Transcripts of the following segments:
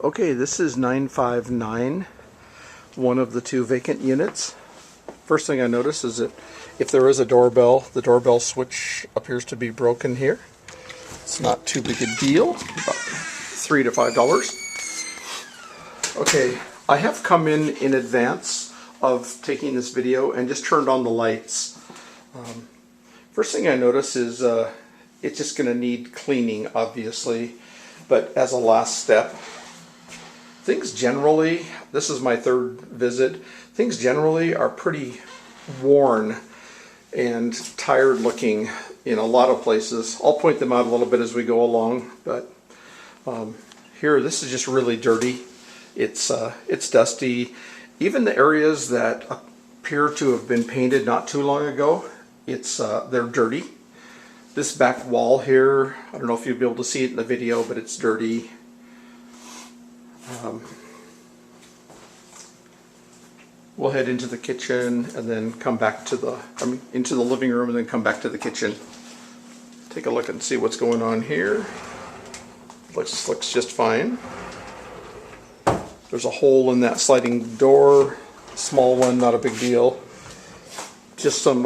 Okay, this is 959, one of the two vacant units. First thing I notice is that if there is a doorbell, the doorbell switch appears to be broken here. It's not too big a deal, about $3 to $5. Okay, I have come in advance of taking this video and just turned on the lights. First thing I notice is it's just going to need cleaning, obviously, but as a last step, things generally, this is my third visit, things generally are pretty worn and tired looking in a lot of places. I'll point them out a little bit as we go along, but here, this is just really dirty. It's dusty. Even the areas that appear to have been painted not too long ago, they're dirty. This back wall here, I don't know if you'll be able to see it in the video, but it's dirty. We'll head into the kitchen and then come back to into the living room and then come back to the kitchen. Take a look and see what's going on here. Looks just fine. There's a hole in that sliding door, small one, not a big deal. Just some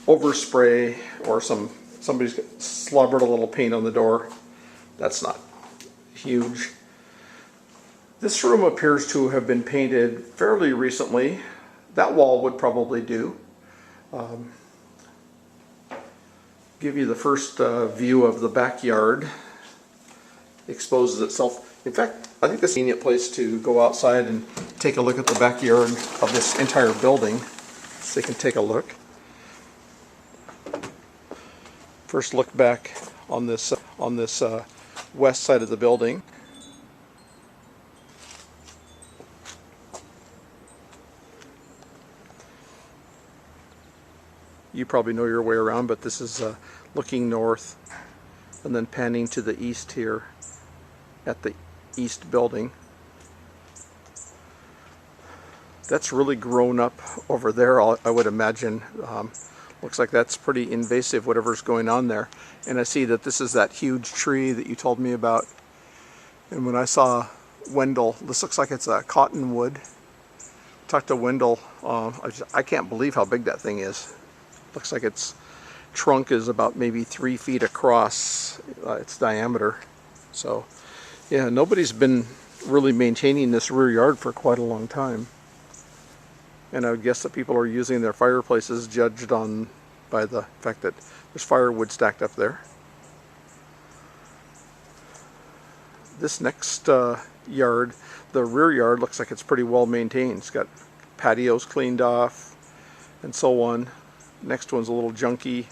overspray or somebody's slobbered a little paint on the door. That's not huge. This room appears to have been painted fairly recently. That wall would probably do. Give you the first view of the backyard. Exposes itself. In fact, I think this is a convenient place to go outside and take a look at the backyard of this entire building, so you can take a look. First look back on this west side of the building. You probably know your way around, but this is looking north and then panning to the east here at the east building. That's really grown up over there, I would imagine. Looks like that's pretty invasive, whatever's going on there. And I see that this is that huge tree that you told me about. And when I saw Wendell, this looks like it's a cottonwood. Talked to Wendell, I can't believe how big that thing is. Looks like its trunk is about maybe 3 feet across its diameter. So yeah, nobody's been really maintaining this rear yard for quite a long time. And I would guess that people are using their fireplaces judged on by the fact that there's firewood stacked up there. This next yard, the rear yard, looks like it's pretty well maintained. It's got patios cleaned off and so on. Next one's a little junky,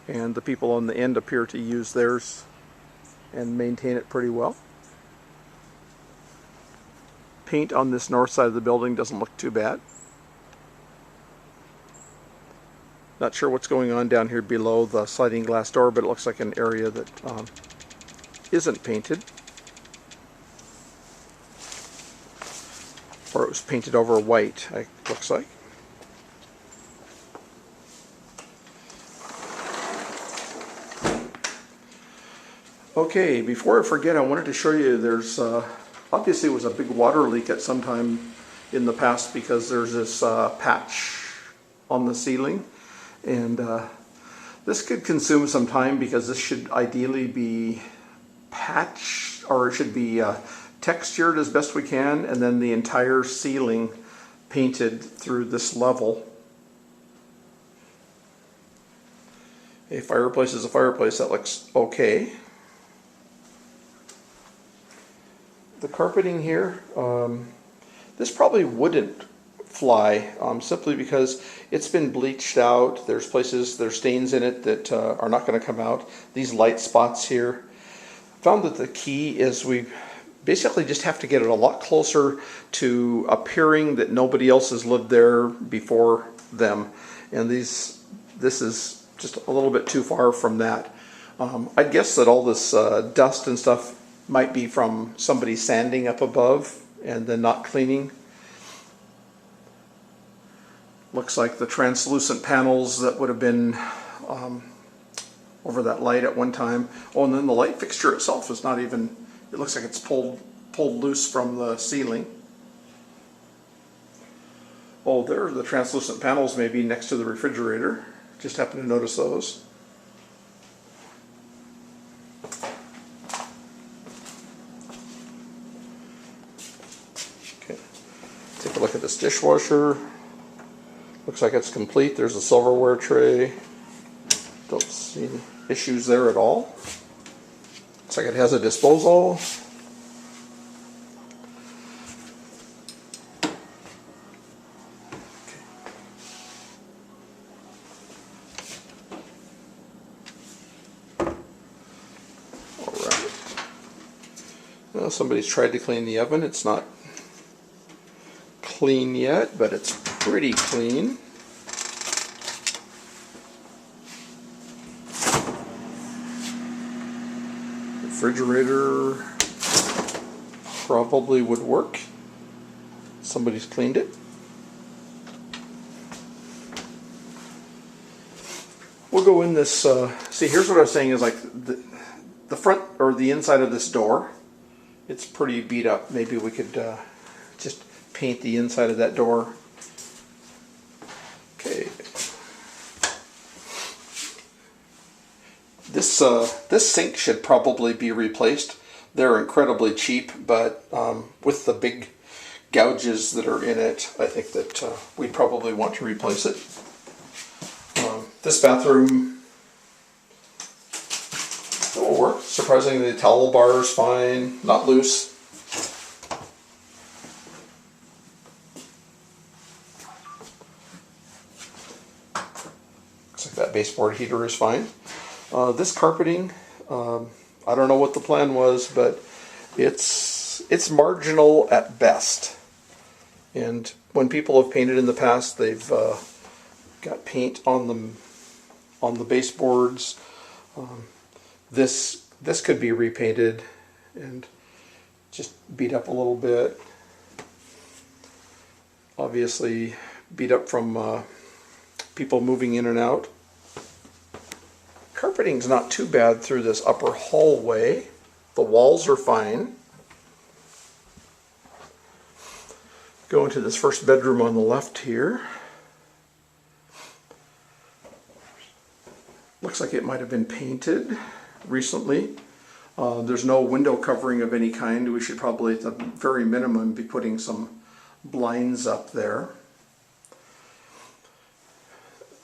and the people on the end appear to use theirs and maintain it pretty well. Paint on this north side of the building doesn't look too bad. Not sure what's going on down here below the sliding glass door, but it looks like an area that isn't painted. Or it was painted over white, it looks like. Okay, before I forget, I wanted to show you there's obviously was a big water leak at some time in the past because there's this patch on the ceiling, and this could consume some time because this should ideally be patched, or it should be textured as best we can, and then the entire ceiling painted through this level. A fireplace is a fireplace. That looks okay. The carpeting here, this probably wouldn't fly simply because it's been bleached out. There's stains in it that are not going to come out. These light spots here. Found that the key is we basically just have to get it a lot closer to appearing that nobody else has lived there before them. And this is just a little bit too far from that. I'd guess that all this dust and stuff might be from somebody sanding up above and then not cleaning. Looks like the translucent panels that would have been over that light at one time. Oh, and then the light fixture itself is not even, it looks like it's pulled pulled loose from the ceiling. Oh, there are the translucent panels maybe next to the refrigerator. Just happened to notice those. Okay, take a look at this dishwasher. Looks like it's complete. There's a silverware tray. Don't see any issues there at all. Looks like it has a disposal. Alright. Well, somebody's tried to clean the oven. It's not clean yet, but it's pretty clean. Refrigerator probably would work. Somebody's cleaned it. We'll go in this, see, here's what I was saying is like the front or the inside of this door, it's pretty beat up. Maybe we could just paint the inside of that door. Okay. This sink should probably be replaced. They're incredibly cheap, but with the big gouges that are in it, I think that we'd probably want to replace it. This bathroom, it will work. Surprisingly, the towel bar is fine, not loose. Looks like that baseboard heater is fine. This carpeting, I don't know what the plan was, but it's marginal at best. And when people have painted in the past, they've got paint on the baseboards. This could be repainted and just beat up a little bit. Obviously, beat up from people moving in and out. Carpeting's not too bad through this upper hallway. The walls are fine. Go into this first bedroom on the left here. Looks like it might have been painted recently. There's no window covering of any kind. We should probably, at the very minimum, be putting some blinds up there.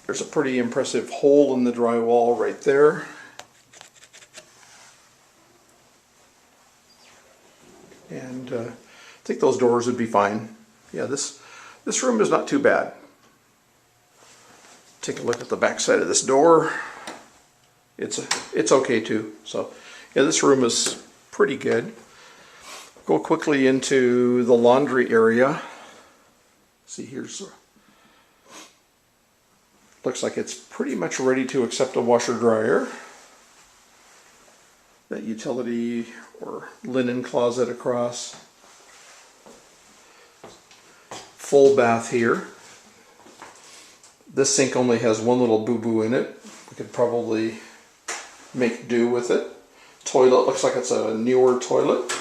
There's a pretty impressive hole in the drywall right there. And I think those doors would be fine. Yeah, this room is not too bad. Take a look at the back side of this door. It's okay too. So yeah, this room is pretty good. Go quickly into the laundry area. See, here's looks like it's pretty much ready to accept a washer dryer. That utility or linen closet across. Full bath here. This sink only has one little boo-boo in it. We could probably make do with it. Toilet looks like it's a newer toilet.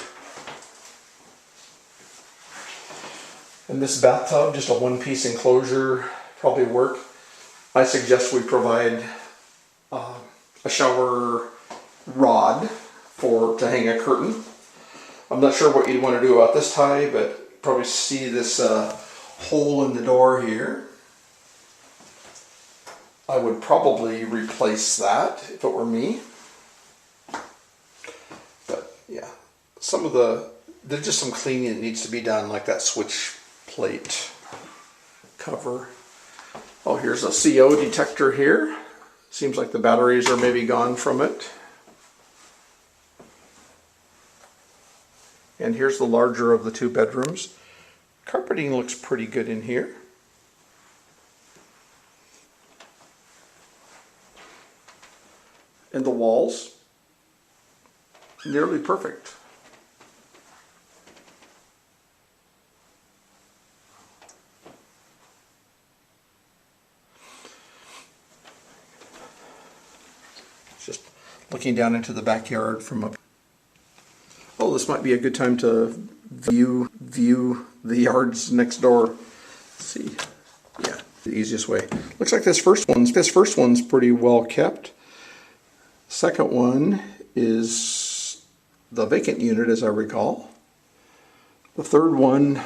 And this bathtub, just a one-piece enclosure, probably work. I suggest we provide a shower rod to hang a curtain. I'm not sure what you'd want to do about this tie, but probably see this hole in the door here. I would probably replace that if it were me. But yeah, there's just some cleaning that needs to be done, like that switch plate cover. Oh, here's a CO detector here. Seems like the batteries are maybe gone from it. And here's the larger of the two bedrooms. Carpeting looks pretty good in here. And the walls, nearly perfect. Just looking down into the backyard from up. Oh, this might be a good time to view the yards next door. Let's see, yeah, the easiest way. Looks like this first one's pretty well kept. Second one is the vacant unit, as I recall. The third one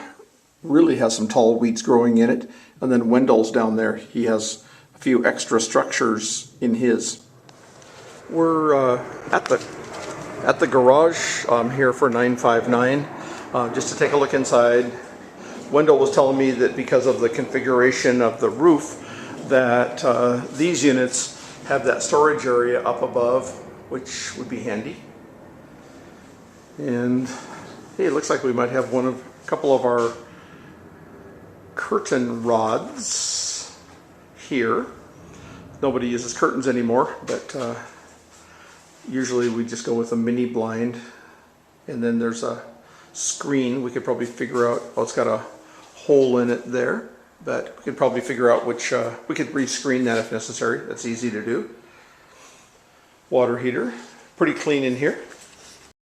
really has some tall weeds growing in it, and then Wendell's down there. He has a few extra structures in his. We're at the garage here for 959, just to take a look inside. Wendell was telling me that because of the configuration of the roof, that these units have that storage area up above, which would be handy. And hey, it looks like we might have a couple of our curtain rods here. Nobody uses curtains anymore, but usually we just go with a mini blind, and then there's a screen. We could probably figure out, oh, it's got a hole in it there, but we could probably figure out which, we could rescreen that if necessary. That's easy to do. Water heater, pretty clean in here.